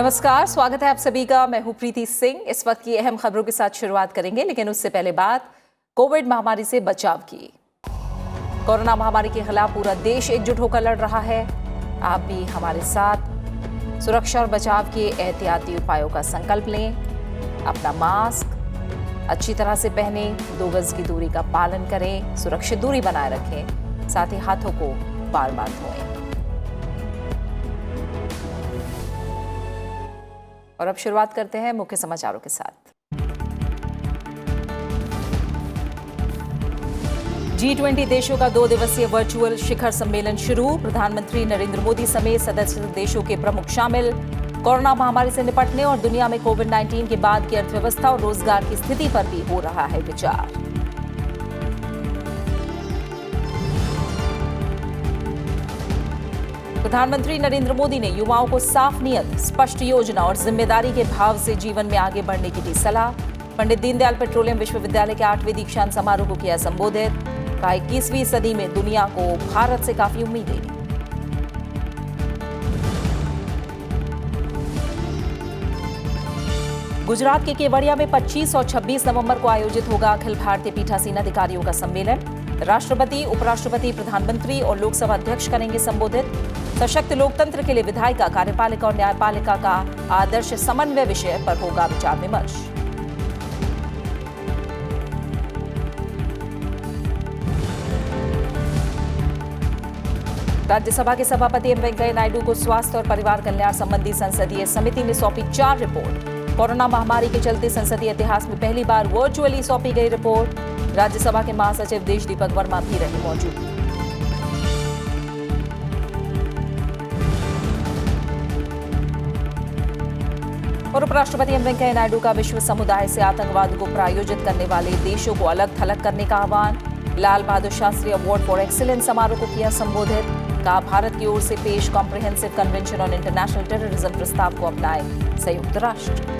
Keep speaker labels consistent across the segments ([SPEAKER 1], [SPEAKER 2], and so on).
[SPEAKER 1] नमस्कार, स्वागत है आप सभी का। मैं हूं प्रीति सिंह। इस वक्त की अहम खबरों के साथ शुरुआत करेंगे, लेकिन उससे पहले बात कोविड महामारी से बचाव की। कोरोना महामारी के खिलाफ पूरा देश एकजुट होकर लड़ रहा है। आप भी हमारे साथ सुरक्षा और बचाव के एहतियाती उपायों का संकल्प लें। अपना मास्क अच्छी तरह से पहने, 2 गज की दूरी का पालन करें, सुरक्षित दूरी बनाए रखें, साथ ही हाथों को बार बार धोएं। और अब शुरुआत करते हैं मुख्य समाचारों के साथ। G20 देशों का 2 दिवसीय वर्चुअल शिखर सम्मेलन शुरू। प्रधानमंत्री नरेंद्र मोदी समेत सदस्य देशों के प्रमुख शामिल। कोरोना महामारी से निपटने और दुनिया में कोविड-19 के बाद की अर्थव्यवस्था और रोजगार की स्थिति पर भी हो रहा है विचार। प्रधानमंत्री नरेंद्र मोदी ने युवाओं को साफ नीयत, स्पष्ट योजना और जिम्मेदारी के भाव से जीवन में आगे बढ़ने की दी सलाह। पंडित दीनदयाल पेट्रोलियम विश्वविद्यालय के 8वें दीक्षांत समारोह को किया संबोधित। कहा, 21वीं सदी में दुनिया को भारत से काफी उम्मीदें। गुजरात के केवड़िया में 25 और 26 नवंबर को आयोजित होगा अखिल भारतीय पीठासीन अधिकारियों का सम्मेलन। राष्ट्रपति, उपराष्ट्रपति, प्रधानमंत्री और लोकसभा अध्यक्ष करेंगे संबोधित। सशक्त लोकतंत्र के लिए विधायिका, कार्यपालिका और न्यायपालिका का आदर्श समन्वय विषय पर होगा विचार विमर्श। राज्यसभा के सभापति एम वेंकैया नायडू को स्वास्थ्य और परिवार कल्याण संबंधी संसदीय समिति ने सौंपी 4 रिपोर्ट। कोरोना महामारी के चलते संसदीय इतिहास में पहली बार वर्चुअली सौंपी गई रिपोर्ट। राज्यसभा के महासचिव देश दीपक वर्मा भी रहे मौजूद। और उपराष्ट्रपति एम वेंकैया नायडू का विश्व समुदाय से आतंकवाद को प्रायोजित करने वाले देशों को अलग थलग करने का आह्वान। Lal Bahadur Shastri award for excellence समारोह को किया संबोधित। कहा, भारत की ओर से पेश comprehensive convention on international terrorism प्रस्ताव को अपनाए संयुक्त राष्ट्र।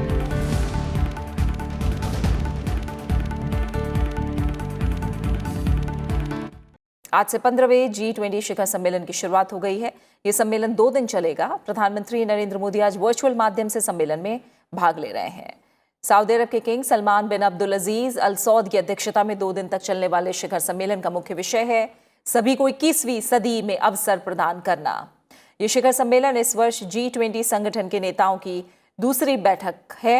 [SPEAKER 1] आज से 15वें G20 शिखर सम्मेलन की शुरुआत हो गई है। ये सम्मेलन 2 दिन चलेगा। प्रधानमंत्री नरेंद्र मोदी आज वर्चुअल माध्यम से सम्मेलन में भाग ले रहे हैं। सऊदी अरब के किंग सलमान बिन अब्दुल अजीज अल सौद की अध्यक्षता में 2 दिन तक चलने वाले शिखर सम्मेलन का मुख्य विषय है सभी को 21वीं सदी में अवसर प्रदान करना। ये शिखर सम्मेलन इस वर्ष G20 संगठन के नेताओं की दूसरी बैठक है।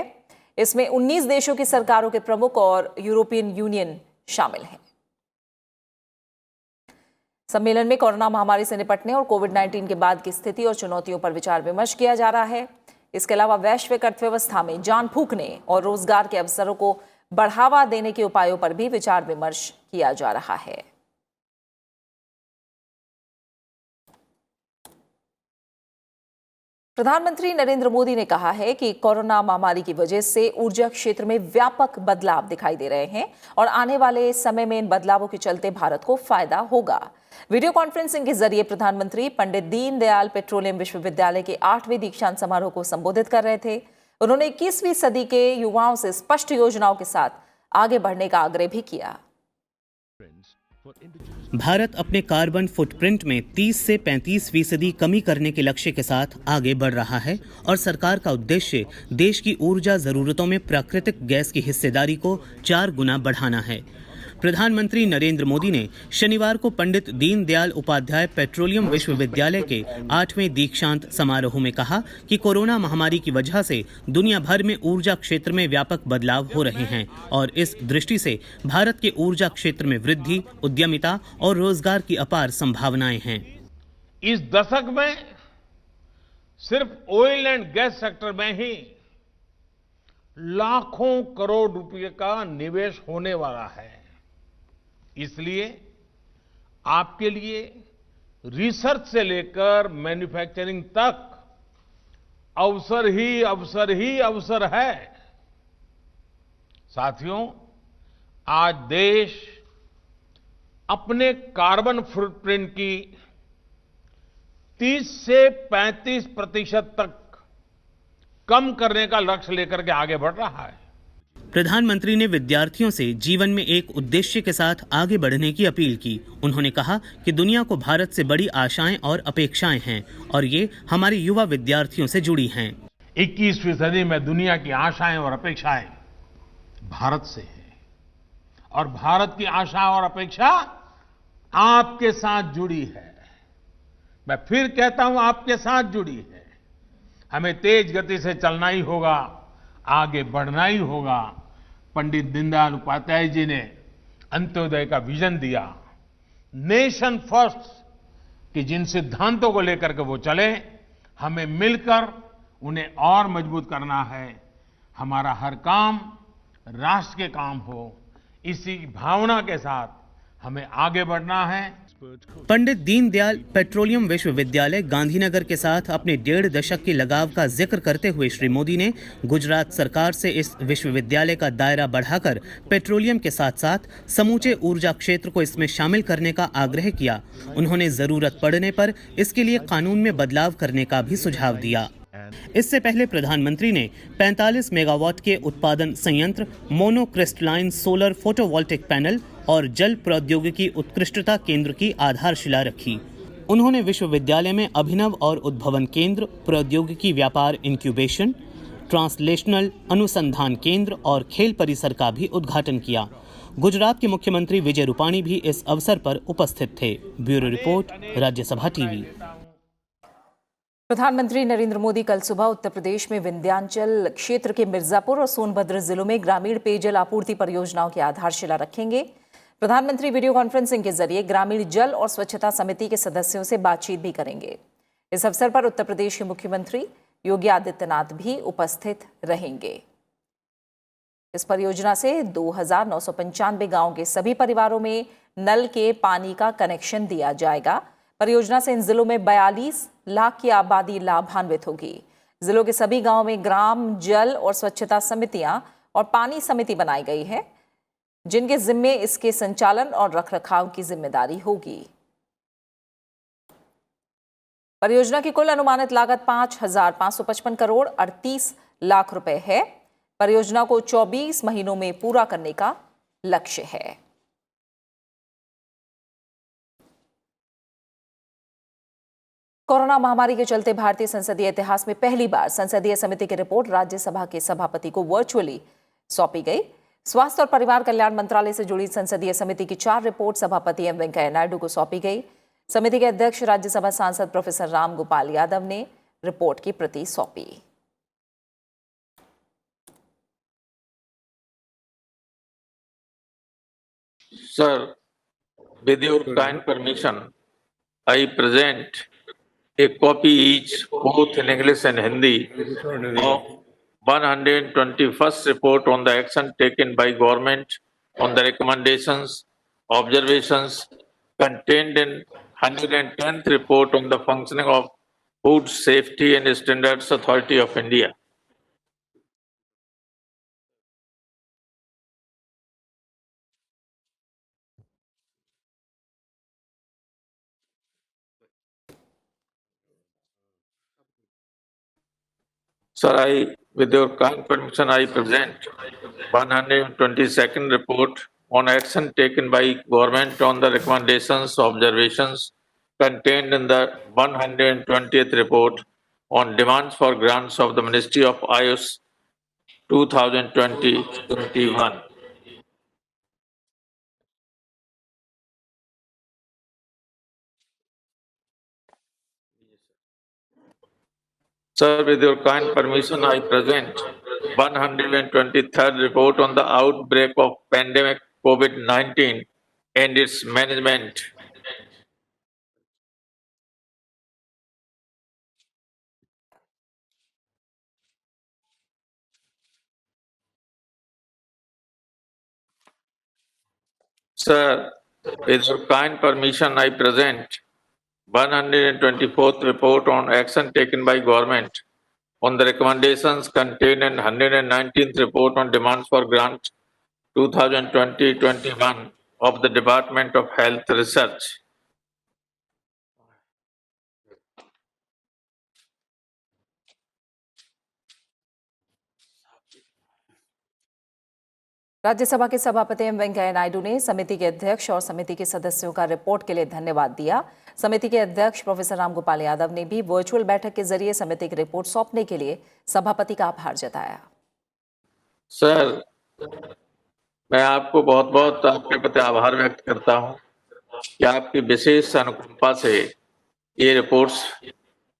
[SPEAKER 1] इसमें 19 देशों की सरकारों के प्रमुख और यूरोपियन यूनियन शामिल हैं। सम्मेलन में कोरोना महामारी से निपटने और कोविड-19 के बाद की स्थिति और चुनौतियों पर विचार विमर्श किया जा रहा है। इसके अलावा वैश्विक अर्थव्यवस्था में जान फूंकने और रोजगार के अवसरों को बढ़ावा देने के उपायों पर भी विचार विमर्श किया जा रहा है। प्रधानमंत्री नरेंद्र मोदी ने कहा है कि कोरोना महामारी की वजह से ऊर्जा क्षेत्र में व्यापक बदलाव दिखाई दे रहे हैं और आने वाले समय में इन बदलावों के चलते भारत को फायदा होगा। वीडियो कॉन्फ्रेंसिंग के जरिए प्रधानमंत्री पंडित दीनदयाल पेट्रोलियम विश्वविद्यालय के 8वें दीक्षांत समारोह को संबोधित कर रहे थे। उन्होंने 21वीं सदी के युवाओं से स्पष्ट योजनाओं के साथ आगे बढ़ने का आग्रह भी किया।
[SPEAKER 2] भारत अपने कार्बन फुटप्रिंट में 30 से 35% कमी करने के लक्ष्य के साथ आगे बढ़ रहा है और सरकार का उद्देश्य देश की ऊर्जा जरूरतों में प्राकृतिक गैस की हिस्सेदारी को 4 गुना बढ़ाना है। प्रधानमंत्री नरेंद्र मोदी ने शनिवार को पंडित दीनदयाल उपाध्याय पेट्रोलियम विश्वविद्यालय के 8वें दीक्षांत समारोह में कहा कि कोरोना महामारी की वजह से दुनिया भर में ऊर्जा क्षेत्र में व्यापक बदलाव हो रहे हैं और इस दृष्टि से भारत के ऊर्जा क्षेत्र में वृद्धि, उद्यमिता और रोजगार की अपार संभावनाएं हैं।
[SPEAKER 3] इस दशक में सिर्फ ऑयल एंड गैस सेक्टर में ही लाखों करोड़ रुपए का निवेश होने वाला है। इसलिए आपके लिए रिसर्च से लेकर मैन्युफैक्चरिंग तक अवसर ही अवसर है। साथियों, आज देश अपने कार्बन फुटप्रिंट की 30 से 35% तक कम करने का लक्ष्य लेकर के आगे बढ़ रहा है।
[SPEAKER 2] प्रधानमंत्री ने विद्यार्थियों से जीवन में एक उद्देश्य के साथ आगे बढ़ने की अपील की। उन्होंने कहा कि दुनिया को भारत से बड़ी आशाएं और अपेक्षाएं हैं और ये हमारे युवा विद्यार्थियों से जुड़ी हैं।
[SPEAKER 3] 21वीं सदी में दुनिया की आशाएं और अपेक्षाएं भारत से है और भारत की आशा और अपेक्षा आपके साथ जुड़ी है। मैं फिर कहता हूं, आपके साथ जुड़ी है। हमें तेज गति से चलना ही होगा, आगे बढ़ना ही होगा। पंडित दीनदयाल उपाध्याय जी ने अंत्योदय का विजन दिया, नेशन फर्स्ट, कि जिन सिद्धांतों को लेकर के वो चले, हमें मिलकर उन्हें और मजबूत करना है। हमारा हर काम राष्ट्र के काम हो, इसी भावना के साथ हमें आगे बढ़ना है।
[SPEAKER 2] पंडित दीनदयाल पेट्रोलियम विश्वविद्यालय गांधीनगर के साथ अपने 1.5 दशक की लगाव का जिक्र करते हुए श्री मोदी ने गुजरात सरकार से इस विश्वविद्यालय का दायरा बढ़ाकर पेट्रोलियम के साथ साथ समूचे ऊर्जा क्षेत्र को इसमें शामिल करने का आग्रह किया। उन्होंने जरूरत पड़ने पर इसके लिए कानून में बदलाव करने का भी सुझाव दिया। इससे पहले प्रधानमंत्री ने 45 मेगावाट के उत्पादन संयंत्र, मोनोक्रिस्टलाइन सोलर फोटोवोल्टिक पैनल और जल प्रौद्योगिकी उत्कृष्टता केंद्र की आधारशिला रखी। उन्होंने विश्वविद्यालय में अभिनव और उद्भवन केंद्र, प्रौद्योगिकी व्यापार इंक्यूबेशन, ट्रांसलेशनल अनुसंधान केंद्र और खेल परिसर का भी उद्घाटन किया। गुजरात के मुख्यमंत्री विजय रूपाणी भी इस अवसर पर उपस्थित थे। Bureau report, Rajya Sabha TV.
[SPEAKER 1] प्रधानमंत्री नरेंद्र मोदी कल सुबह उत्तर प्रदेश में विंध्याचल क्षेत्र के मिर्जापुर और सोनभद्र जिलों में ग्रामीण पेयजल आपूर्ति परियोजनाओं की आधारशिला रखेंगे। प्रधानमंत्री वीडियो कॉन्फ्रेंसिंग के जरिए ग्रामीण जल और स्वच्छता समिति के सदस्यों से बातचीत भी करेंगे। इस अवसर पर उत्तर प्रदेश के मुख्यमंत्री योगी आदित्यनाथ भी उपस्थित रहेंगे। इस परियोजना से 2,995 गांवों के सभी परिवारों में नल के पानी का कनेक्शन दिया जाएगा। परियोजना से इन जिलों में 42 लाख की आबादी लाभान्वित होगी। जिलों के सभी गांवों में ग्राम जल और स्वच्छता समितियां और पानी समिति बनाई गई है, जिनके जिम्मे इसके संचालन और रखरखाव की जिम्मेदारी होगी। परियोजना की कुल अनुमानित लागत 5,555 करोड़ 38 लाख रुपए है। परियोजना को 24 महीनों में पूरा करने का लक्ष्य है। कोरोना महामारी के चलते भारतीय संसदीय इतिहास में पहली बार संसदीय समिति की रिपोर्ट राज्यसभा के सभापति को वर्चुअली सौंपी गई। स्वास्थ्य और परिवार कल्याण मंत्रालय से जुड़ी संसदीय समिति की 4 रिपोर्ट सभापति एम वेंकैया नायडू को सौंपी गई। समिति के अध्यक्ष राज्यसभा सांसद प्रोफेसर राम गोपाल यादव ने रिपोर्ट की प्रति सौंपी।
[SPEAKER 4] Sir, with your kind permission, I present a copy each, both in English and Hindi, of 121st report on the action taken by government on the recommendations, observations contained in 110th report on the functioning of Food Safety and Standards Authority of India. Sir, with your kind permission, I present 122nd report on action taken by government on the recommendations, observations contained in the 120th report on demands for grants of the Ministry of Ayush 2020-21. Sir, with your kind permission, I present 123rd report on the outbreak of pandemic COVID-19 and its management. Sir, with your kind permission, I present 124th report on action taken by government on the recommendations contained in 119th report on demands for grant 2020-21 of the Department of Health Research.
[SPEAKER 1] Rajya Sabha के सभापति M Venkaiah Naidu ने समिति के अध्यक्ष और समिति के सदस्यों का रिपोर्ट के लिए धन्यवाद दिया। समिति के अध्यक्ष प्रोफेसर रामगोपाल यादव ने भी वर्चुअल बैठक के जरिए समिति की रिपोर्ट सौंपने के लिए सभापति का आभार जताया।
[SPEAKER 4] सर, मैं आपको बहुत बहुत आपके प्रति आभार व्यक्त करता हूं कि आपकी विशेष अनुकंपा से ये रिपोर्ट्स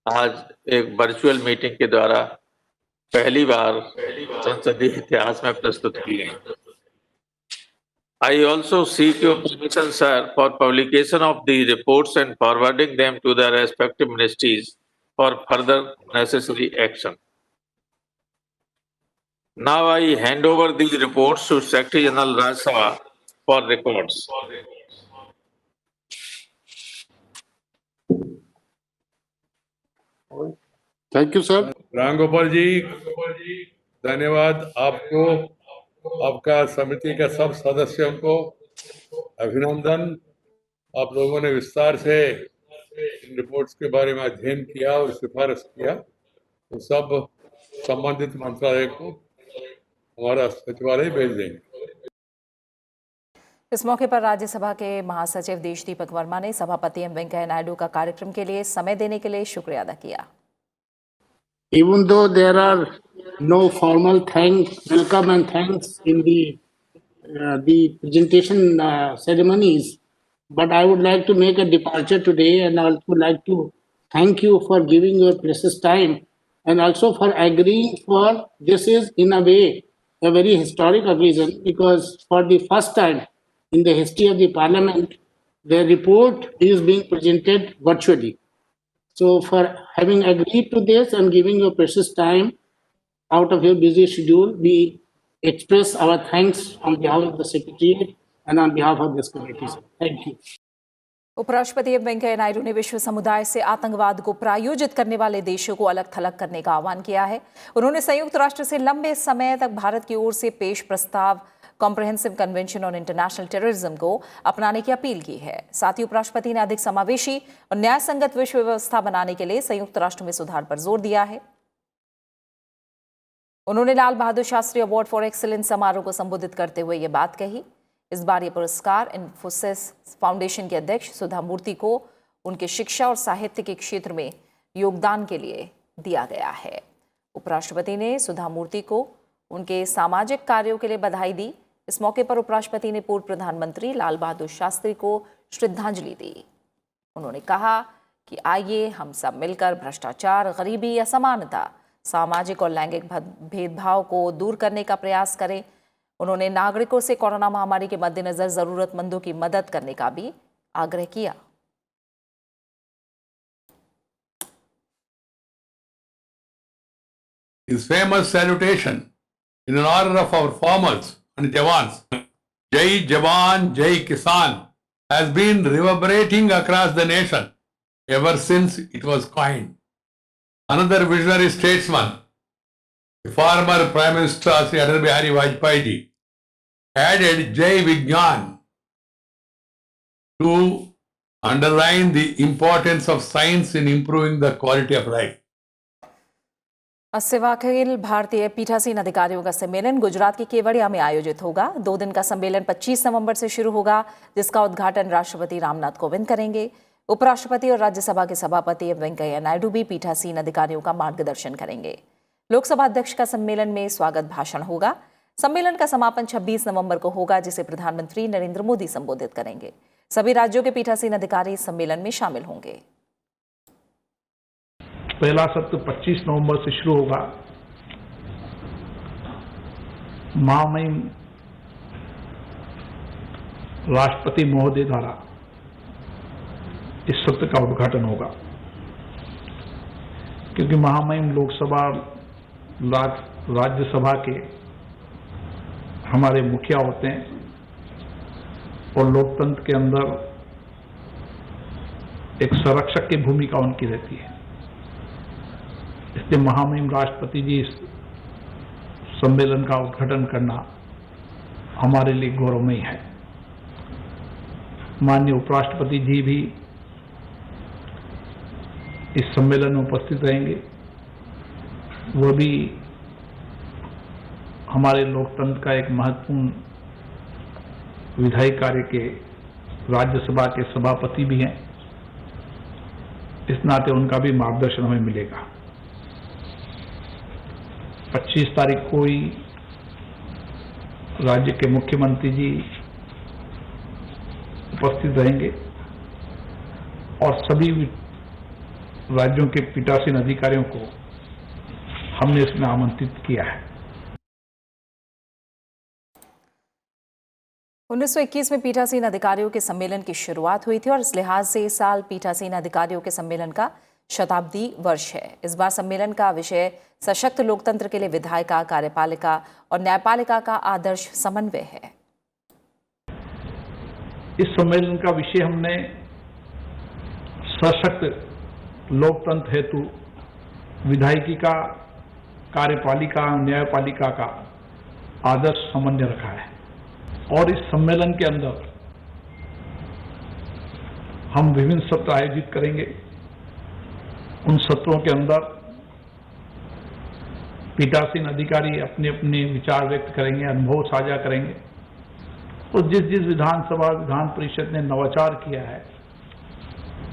[SPEAKER 4] आज एक वर्चुअल मीटिंग के द्वारा पहली बार संसदीय इतिहास में प्रस्तुत की गई। I also seek your permission, sir, for publication of the reports and forwarding them to their respective ministries for further necessary action. Now I hand over these reports to Secretary General Rajya Sabha for records.
[SPEAKER 5] Thank you sir.
[SPEAKER 6] Ramgopal ji, धन्यवाद आपको, आपका समिति के सब सदस्यों को अभिनंदन। आप लोगों ने विस्तार से इन रिपोर्ट्स के बारे में अध्ययन किया और सिफारिश किया, तो सब संबंधित मंत्रालय को हमारा सचिवालय भेज देंगे।
[SPEAKER 1] इस मौके पर राज्यसभा के महासचिव देश दीपक वर्मा ने सभापति एम वेंकैया नायडू का कार्यक्रम के लिए समय देने के लिए शुक्रिया अदा किया।
[SPEAKER 5] Even though there are no formal welcome and thanks in the presentation ceremonies, but I would like to make a departure today, and I would like to thank you for giving your precious time and also for agreeing for this is in a way a very historic occasion, because for the first time in the history of the Parliament, the report is being presented virtually. So for having agreed to this and giving your precious time out of your busy schedule, we express our thanks on behalf of the Secretariat and on behalf of this committee. Thank you.
[SPEAKER 1] उपराष्ट्रपति M Venkaiah Naidu ने विश्व समुदाय से आतंकवाद को प्रायोजित करने वाले देशों को अलग थलग करने का आह्वान किया है। उन्होंने संयुक्त राष्ट्र से लंबे समय तक भारत की ओर से पेश प्रस्ताव comprehensive convention on international terrorism को अपनाने की अपील की है। साथ ही उपराष्ट्रपति ने अधिक समावेशी और न्याय संगत विश्व व्यवस्था बनाने के लिए संयुक्त राष्ट्र में सुधार पर जोर दिया है। उन्होंने Lal Bahadur Shastri award for excellence समारोह को संबोधित करते हुए ये बात कही। इस बार ये पुरस्कार इन्फोसिस फाउंडेशन के अध्यक्ष सुधा मूर्ति को उनके शिक्षा और साहित्य के क्षेत्र में योगदान के लिए दिया गया है। उपराष्ट्रपति ने सुधा मूर्ति को उनके सामाजिक कार्यों के लिए बधाई दी। इस मौके पर उपराष्ट्रपति ने पूर्व प्रधानमंत्री लाल बहादुर शास्त्री को श्रद्धांजलि दी। उन्होंने कहा कि आइए हम सब मिलकर भ्रष्टाचार, गरीबी, असमानता, सामाजिक और लैंगिक भेदभाव को दूर करने का प्रयास करें। उन्होंने नागरिकों से कोरोना महामारी के मद्देनजर जरूरतमंदों की मदद करने का भी आग्रह किया।
[SPEAKER 6] His famous salutation in honor of our farmers and Jawans, Jai Jawan, Jai Kisan, has been reverberating across the nation ever since it was coined. Another visionary statesman, the former Prime Minister Sri Atal Bihari Vajpayee ji, added Jai Vigyan to underline the importance of science in improving the quality of life.
[SPEAKER 1] Akhil Bharatiya पीठासीन अधिकारियों का सम्मेलन गुजरात के केवड़िया में आयोजित होगा। 2 दिन का सम्मेलन 25 नवंबर से शुरू होगा, जिसका उद्घाटन राष्ट्रपति रामनाथ कोविंद करेंगे। उपराष्ट्रपति और राज्यसभा के सभापति एम वेंकैया नायडू भी पीठासीन अधिकारियों का मार्गदर्शन करेंगे। लोकसभा अध्यक्ष का सम्मेलन में स्वागत भाषण होगा। सम्मेलन का समापन 26 नवंबर को होगा, जिसे प्रधानमंत्री नरेंद्र मोदी संबोधित करेंगे। सभी राज्यों के पीठासीन अधिकारी इस सम्मेलन में शामिल होंगे।
[SPEAKER 7] पहला सत्र 25 नवंबर से शुरू होगा। महामहिम राष्ट्रपति महोदय द्वारा इस सत्र का उद्घाटन होगा, क्योंकि महामहिम लोकसभा राज्यसभा के हमारे मुखिया होते हैं और लोकतंत्र के अंदर एक संरक्षक की भूमिका उनकी रहती है। इसलिए महामहिम राष्ट्रपति जी इस सम्मेलन का उद्घाटन करना हमारे लिए गौरवमयी है। माननीय उपराष्ट्रपति जी भी इस सम्मेलन में उपस्थित रहेंगे। वह भी हमारे लोकतंत्र का एक महत्वपूर्ण विधायी कार्य के राज्यसभा के सभापति भी हैं, इस नाते उनका भी मार्गदर्शन हमें मिलेगा। 25 तारीख को ही राज्य के मुख्यमंत्री जी उपस्थित रहेंगे और सभी राज्यों के पीठासीन अधिकारियों को हमने इसमें आमंत्रित किया है।
[SPEAKER 1] 1921 में पीठासीन अधिकारियों के सम्मेलन की शुरुआत हुई थी और इस लिहाज से इस साल पीठासीन अधिकारियों के सम्मेलन का शताब्दी वर्ष है। इस बार सम्मेलन का विषय सशक्त लोकतंत्र के लिए विधायिका, कार्यपालिका और न्यायपालिका का आदर्श समन्वय है।
[SPEAKER 7] इस सम्मेलन का विषय हमने सशक्त लोकतंत्र हेतु विधायिका, कार्यपालिका, न्यायपालिका का आदर्श समन्वय रखा है। और इस सम्मेलन के अंदर हम विभिन्न सत्र आयोजित करेंगे। उन सत्रों के अंदर पीठासीन अधिकारी अपने अपने विचार व्यक्त करेंगे, अनुभव साझा करेंगे और जिस जिस विधानसभा, विधान परिषद ने नवाचार किया है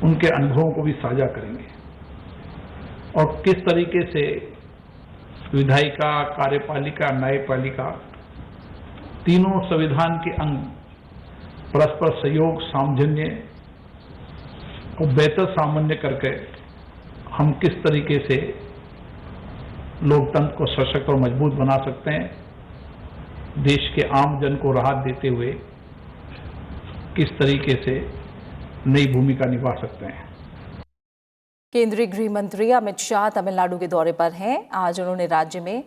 [SPEAKER 7] उनके अनुभवों को भी साझा करेंगे और किस तरीके से विधायिका, कार्यपालिका, न्यायपालिका तीनों संविधान के अंग परस्पर सहयोग, सामंजस्य और बेहतर सामंजस्य करके हम किस तरीके से लोकतंत्र को सशक्त और मजबूत बना सकते हैं, देश के आम जन को राहत देते हुए किस तरीके से नई भूमिका निभा सकते हैं।
[SPEAKER 1] केंद्रीय गृह मंत्री अमित शाह तमिलनाडु के दौरे पर हैं। आज उन्होंने राज्य में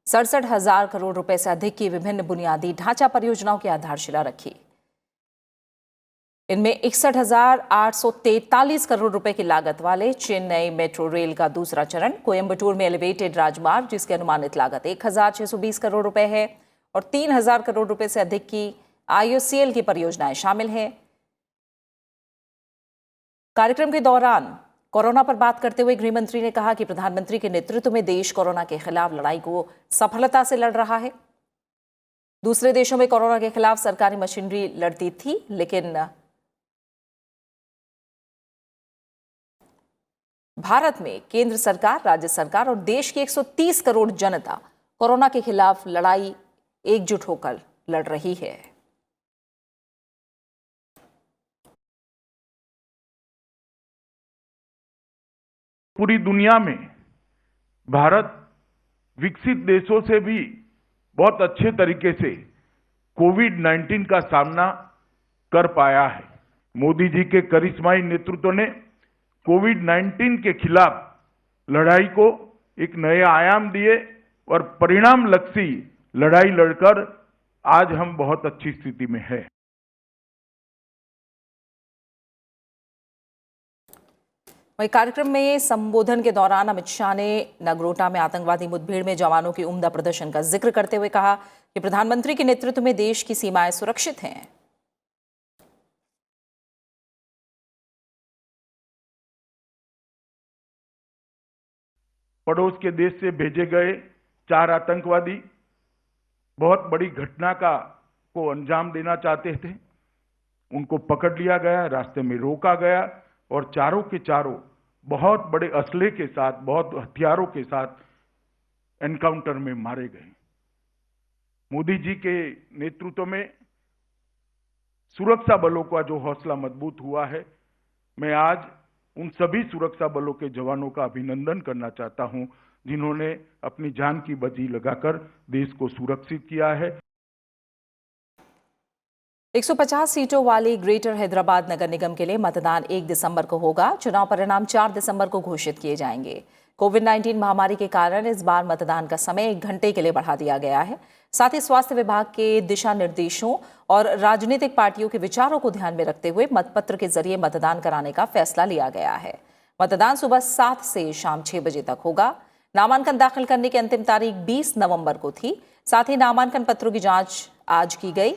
[SPEAKER 1] 67,000 करोड़ रुपए से अधिक की विभिन्न बुनियादी ढांचा परियोजनाओं की आधारशिला रखी। इनमें 61,843 करोड़ रुपए की लागत वाले चेन्नई मेट्रो रेल का दूसरा चरण, कोयंबटूर में एलिवेटेड राजमार्ग जिसकी अनुमानित लागत 1,620 करोड़ रुपए है और 3,000 करोड़ रुपए से अधिक की IOCL की परियोजनाएं शामिल हैं। कार्यक्रम के दौरान कोरोना पर बात करते हुए गृह मंत्री ने कहा कि प्रधानमंत्री के नेतृत्व में देश कोरोना के खिलाफ लड़ाई को सफलता से लड़ रहा है। दूसरे देशों में कोरोना के खिलाफ सरकारी मशीनरी लड़ती थी, लेकिन भारत में केंद्र सरकार, राज्य सरकार और देश की 130 करोड़ जनता कोरोना के खिलाफ लड़ाई एकजुट होकर लड़ रही है।
[SPEAKER 8] पूरी दुनिया में भारत विकसित देशों से भी बहुत अच्छे तरीके से कोविड-19 का सामना कर पाया है। मोदी जी के करिश्माई नेतृत्व ने कोविड-19 के खिलाफ लड़ाई को एक नए आयाम दिए और परिणाम लक्षी लड़ाई लड़कर आज हम बहुत अच्छी स्थिति में हैं।
[SPEAKER 1] वहीं कार्यक्रम में संबोधन के दौरान अमित शाह ने नगरोटा में आतंकवादी मुठभेड़ में जवानों के उम्दा प्रदर्शन का जिक्र करते हुए कहा कि प्रधानमंत्री के नेतृत्व में देश की सीमाएं सुरक्षित हैं।
[SPEAKER 8] पड़ोस के देश से भेजे गए 4 आतंकवादी बहुत बड़ी घटना को अंजाम देना चाहते थे। उनको पकड़ लिया गया, रास्ते में रोका गया और चारों के चारों बहुत बड़े असले के साथ, बहुत हथियारों के साथ एनकाउंटर में मारे गए। मोदी जी के नेतृत्व में सुरक्षा बलों का जो हौसला मजबूत हुआ है, मैं आज उन सभी सुरक्षा बलों के जवानों का अभिनंदन करना चाहता हूं जिन्होंने अपनी जान की बाजी लगाकर देश को सुरक्षित किया है।
[SPEAKER 1] 150 सीटों वाली ग्रेटर हैदराबाद नगर निगम के लिए मतदान 1 दिसंबर को होगा। चुनाव परिणाम 4 दिसंबर को घोषित किए जाएंगे। कोविड-19 महामारी के कारण इस बार मतदान का समय 1 घंटे के लिए बढ़ा दिया गया है। साथ ही स्वास्थ्य विभाग के दिशा निर्देशों और राजनीतिक पार्टियों के विचारों को ध्यान में रखते हुए मतपत्र के जरिए मतदान कराने का फैसला लिया गया है। मतदान सुबह 7 से शाम 6 बजे तक होगा। नामांकन दाखिल करने की अंतिम तारीख 20 नवंबर को थी। साथ ही नामांकन पत्रों की जांच आज की गई।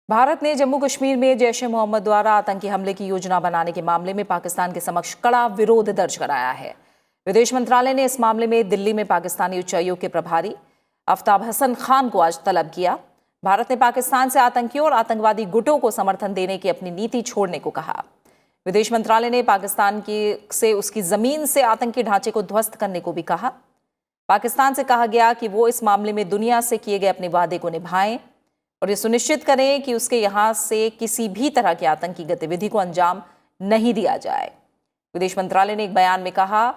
[SPEAKER 1] भारत ने जम्मू कश्मीर में जैश ए मोहम्मद द्वारा आतंकी हमले की योजना बनाने के मामले में पाकिस्तान के समक्ष कड़ा विरोध दर्ज कराया है। विदेश मंत्रालय ने इस मामले में दिल्ली में पाकिस्तानी उच्चायोग के प्रभारी आफ्ताब हसन खान को आज तलब किया। भारत ने पाकिस्तान से आतंकियों और आतंकवादी गुटों को समर्थन देने की अपनी नीति छोड़ने को कहा। विदेश मंत्रालय ने पाकिस्तान से उसकी जमीन से आतंकी ढांचे को ध्वस्त करने को भी कहा। पाकिस्तान से कहा गया कि वो इस मामले में दुनिया से किए गए अपने वादे को निभाएं और ये सुनिश्चित करें कि उसके यहां से किसी भी तरह की आतंकी गतिविधि को अंजाम नहीं दिया जाए। विदेश मंत्रालय ने एक बयान में कहा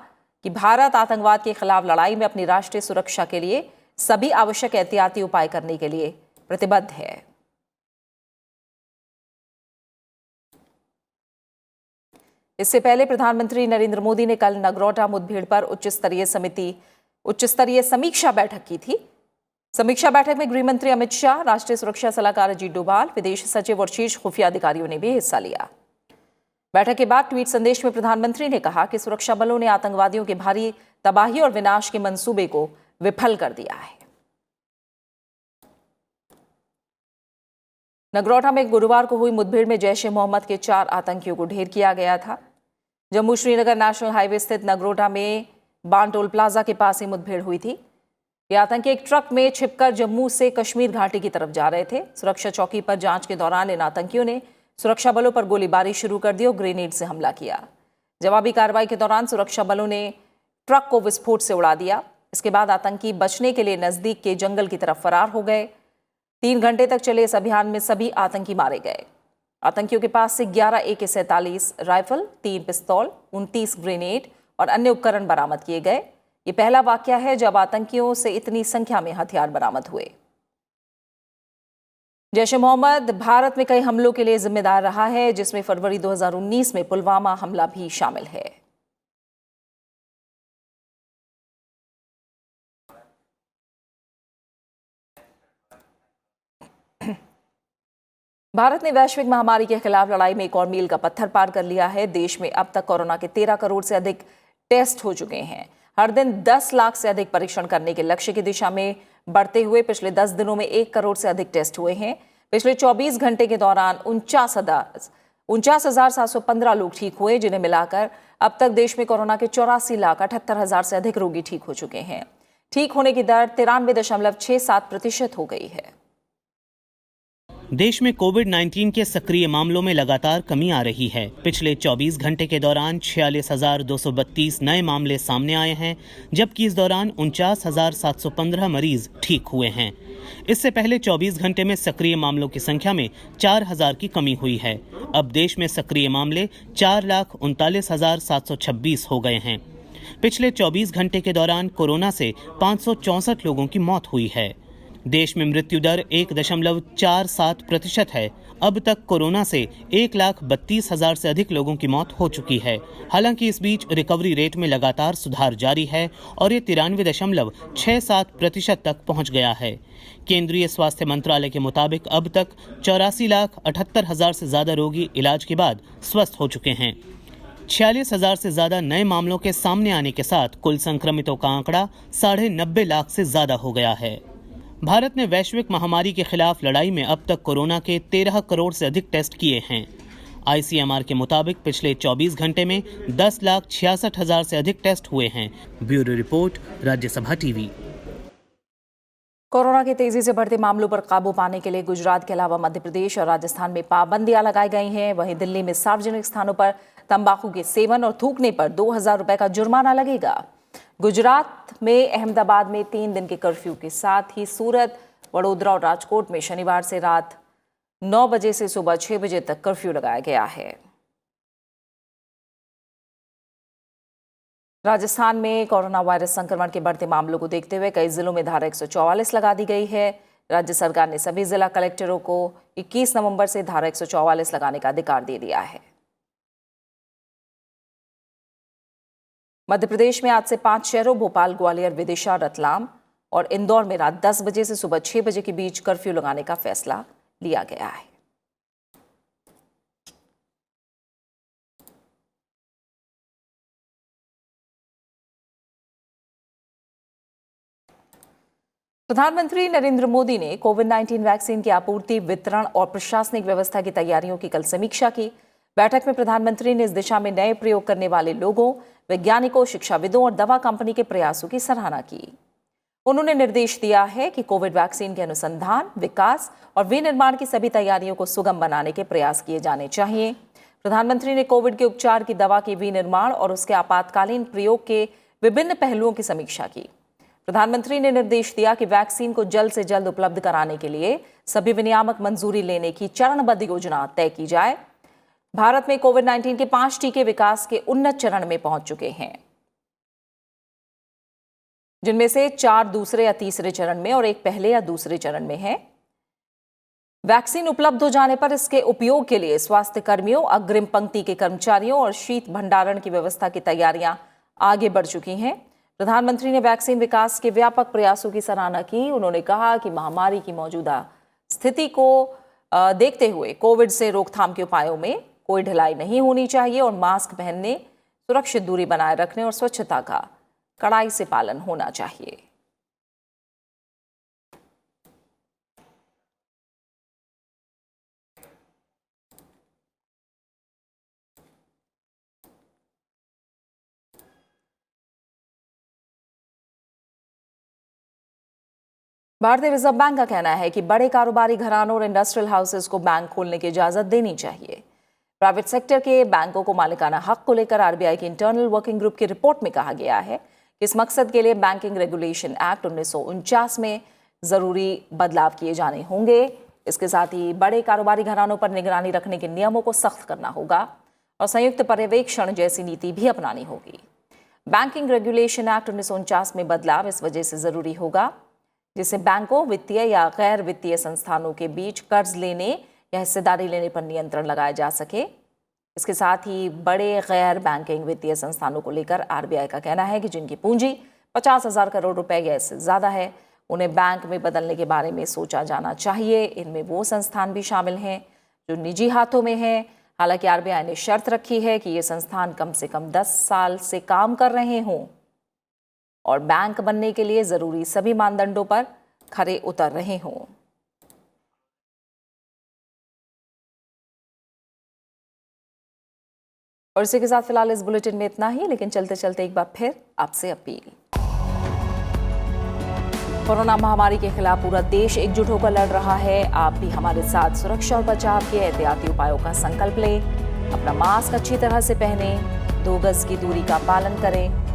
[SPEAKER 1] कि भारत आतंकवाद के खिलाफ लड़ाई में अपनी राष्ट्रीय सुरक्षा के लिए सभी आवश्यक एहतियाती उपाय करने के लिए प्रतिबद्ध है। इससे पहले प्रधानमंत्री नरेंद्र मोदी ने कल नगरोटा मुठभेड़ पर उच्च स्तरीय समीक्षा बैठक की थी। समीक्षा बैठक में गृह मंत्री अमित शाह, राष्ट्रीय सुरक्षा सलाहकार अजीत डोभाल, विदेश सचिव और शीर्ष खुफिया अधिकारियों ने भी हिस्सा लिया। बैठक के बाद ट्वीट संदेश में प्रधानमंत्री ने कहा कि सुरक्षा बलों ने आतंकवादियों के भारी तबाही और विनाश के मंसूबे को विफल कर दिया है। नगरोटा में गुरुवार को हुई मुठभेड़ में जैश ए मोहम्मद के 4 आतंकियों को ढेर किया गया था। जम्मू श्रीनगर नेशनल हाईवे स्थित नगरोटा में बान टोल प्लाजा के पास ही मुठभेड़ हुई थी। ये आतंकी एक ट्रक में छिपकर जम्मू से कश्मीर घाटी की तरफ जा रहे थे। सुरक्षा चौकी पर जांच के दौरान इन आतंकियों ने सुरक्षा बलों पर गोलीबारी शुरू कर दी और ग्रेनेड से हमला किया। जवाबी कार्रवाई के दौरान सुरक्षा बलों ने ट्रक को विस्फोट से उड़ा दिया। इसके बाद आतंकी बचने के लिए नजदीक के जंगल की तरफ फरार हो गए। 3 घंटे तक चले इस अभियान में सभी आतंकी मारे गए। आतंकियों के पास से 11 AK-47 राइफल, 3 पिस्तौल, 29 ग्रेनेड और अन्य उपकरण बरामद किए गए। ये पहला वाकया है जब आतंकियों से इतनी संख्या में हथियार बरामद हुए। जैश ए मोहम्मद भारत में कई हमलों के लिए जिम्मेदार रहा है, जिसमें फरवरी 2019 में पुलवामा हमला भी शामिल है। भारत ने वैश्विक महामारी के खिलाफ लड़ाई में एक और मील का पत्थर पार कर लिया है। देश में अब तक कोरोना के 13 करोड़ से अधिक टेस्ट हो चुके हैं। हर दिन 10 लाख से अधिक परीक्षण करने के लक्ष्य की दिशा में बढ़ते हुए पिछले 10 दिनों में 1 करोड़ से अधिक टेस्ट हुए हैं। पिछले 24 घंटे के दौरान 49,715 लोग ठीक हुए, जिन्हें मिलाकर अब तक देश में कोरोना के 84,78,000 से अधिक रोगी ठीक हो चुके हैं। ठीक होने की दर 93.67% हो गई है।
[SPEAKER 2] देश में कोविड-19 के सक्रिय मामलों में लगातार कमी आ रही है। पिछले 24 घंटे के दौरान 46,232 नए मामले सामने आए हैं, जबकि इस दौरान 49,715 मरीज ठीक हुए हैं। इससे पहले 24 घंटे में सक्रिय मामलों की संख्या में 4,000 की कमी हुई है। अब देश में सक्रिय मामले 4,39,726 हो गए हैं। पिछले 24 घंटे के दौरान कोरोना से 564 लोगों की मौत हुई है। देश में मृत्यु दर 1.47% है। अब तक कोरोना से 1,32,000 से अधिक लोगों की मौत हो चुकी है। हालांकि इस बीच रिकवरी रेट में लगातार सुधार जारी है और ये 93.67% तक पहुंच गया है। केंद्रीय स्वास्थ्य मंत्रालय के मुताबिक अब तक 84,78,000 से ज्यादा रोगी इलाज के बाद स्वस्थ हो चुके हैं। 46,000 से ज्यादा नए मामलों के सामने आने के साथ कुल संक्रमितों का आंकड़ा 90.5 लाख से ज्यादा हो गया है। भारत ने वैश्विक महामारी के खिलाफ लड़ाई में अब तक कोरोना के 13 करोड़ से अधिक टेस्ट किए हैं। ICMR के मुताबिक पिछले 24 घंटे में 10,66,000 से अधिक टेस्ट हुए हैं। Bureau report, Rajya Sabha TV.
[SPEAKER 1] Corona के तेजी से बढ़ते मामलों पर काबू पाने के लिए गुजरात के अलावा मध्य प्रदेश और राजस्थान में पाबंदियां लगाई गई हैं। वहीं दिल्ली में सार्वजनिक स्थानों पर तंबाकू के सेवन और थूकने पर 2,000 रुपए का जुर्माना लगेगा। गुजरात में अहमदाबाद में 3 दिन के कर्फ्यू के साथ ही सूरत, वडोदरा और राजकोट में शनिवार से रात 9 बजे से सुबह 6 बजे तक कर्फ्यू लगाया गया है। राजस्थान में कोरोना वायरस संक्रमण के बढ़ते मामलों को देखते हुए कई जिलों में धारा 144 लगा दी गई है। राज्य सरकार ने सभी जिला कलेक्टरों को 21 नवंबर से धारा 144 लगाने का अधिकार दे दिया है। मध्य प्रदेश में आज से 5 शहरों भोपाल, ग्वालियर, विदिशा, रतलाम और इंदौर में रात 10 बजे से सुबह 6 बजे के बीच कर्फ्यू लगाने का फैसला लिया गया है। प्रधानमंत्री नरेंद्र मोदी ने कोविड-19 वैक्सीन की आपूर्ति, वितरण और प्रशासनिक व्यवस्था की तैयारियों की कल समीक्षा की। बैठक में प्रधानमंत्री ने इस दिशा में नए प्रयोग करने वाले लोगों, वैज्ञानिकों, शिक्षाविदों और दवा कंपनी के प्रयासों की सराहना की। उन्होंने निर्देश दिया है कि कोविड वैक्सीन के अनुसंधान, विकास और विनिर्माण की सभी तैयारियों को सुगम बनाने के प्रयास किए जाने चाहिए। प्रधानमंत्री ने कोविड के उपचार की दवा के विनिर्माण और उसके आपातकालीन प्रयोग के विभिन्न पहलुओं की समीक्षा की। प्रधानमंत्री ने निर्देश दिया कि वैक्सीन को जल्द से जल्द उपलब्ध कराने के लिए सभी विनियामक मंजूरी लेने की चरणबद्ध योजना तय की जाए। भारत में कोविड-19 के 5 टीके विकास के उन्नत चरण में पहुंच चुके हैं, जिनमें से 4 दूसरे या तीसरे चरण में और 1 पहले या दूसरे चरण में है। वैक्सीन उपलब्ध हो जाने पर इसके उपयोग के लिए स्वास्थ्य कर्मियों, अग्रिम पंक्ति के कर्मचारियों और शीत भंडारण की व्यवस्था की तैयारियां आगे बढ़ चुकी हैं। प्रधानमंत्री ने वैक्सीन विकास के व्यापक प्रयासों की सराहना की। उन्होंने कहा कि महामारी की मौजूदा स्थिति को देखते हुए कोविड से रोकथाम के उपायों में कोई ढिलाई नहीं होनी चाहिए और मास्क पहनने, सुरक्षित दूरी बनाए रखने और स्वच्छता का कड़ाई से पालन होना चाहिए। भारतीय रिजर्व बैंक का कहना है कि बड़े कारोबारी घरानों और इंडस्ट्रियल हाउसेस को बैंक खोलने की इजाजत देनी चाहिए। प्राइवेट सेक्टर के बैंकों को मालिकाना हक को लेकर आरबीआई की इंटरनल वर्किंग ग्रुप की रिपोर्ट में कहा गया है कि इस मकसद के लिए बैंकिंग रेगुलेशन एक्ट 1949 में जरूरी बदलाव किए जाने होंगे। इसके साथ ही बड़े कारोबारी घरानों पर निगरानी रखने के नियमों को सख्त करना होगा और संयुक्त पर्यवेक्षण जैसी नीति भी अपनानी होगी। बैंकिंग रेगुलेशन एक्ट 1949 में बदलाव इस वजह से जरूरी होगा जिससे बैंकों, वित्तीय या गैर वित्तीय संस्थानों के बीच कर्ज लेने या हिस्सेदारी लेने पर नियंत्रण लगाया जा सके। इसके साथ ही बड़े गैर बैंकिंग वित्तीय संस्थानों को लेकर आरबीआई का कहना है कि जिनकी पूंजी 50,000 करोड़ रुपए या इससे ज़्यादा है, उन्हें बैंक में बदलने के बारे में सोचा जाना चाहिए। इनमें वो संस्थान भी शामिल हैं जो निजी हाथों में हैं। हालांकि आरबीआई ने शर्त रखी है कि ये संस्थान कम से कम 10 साल से काम कर रहे हों और बैंक बनने के लिए जरूरी सभी मानदंडों पर खरे उतर रहे हों। और इसी के साथ फिलहाल इस बुलेटिन में इतना ही, लेकिन चलते चलते एक बार फिर आपसे अपील। कोरोना महामारी के खिलाफ पूरा देश एकजुट होकर लड़ रहा है। आप भी हमारे साथ सुरक्षा और बचाव के एहतियाती उपायों का संकल्प लें। अपना मास्क अच्छी तरह से पहने, 2 गज की दूरी का पालन करें,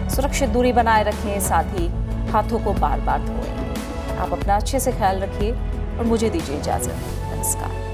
[SPEAKER 1] सुरक्षित दूरी बनाए रखें, साथ ही हाथों को बार बार धोएं। आप अपना अच्छे से ख्याल रखिए और मुझे दीजिए इजाजत। नमस्कार।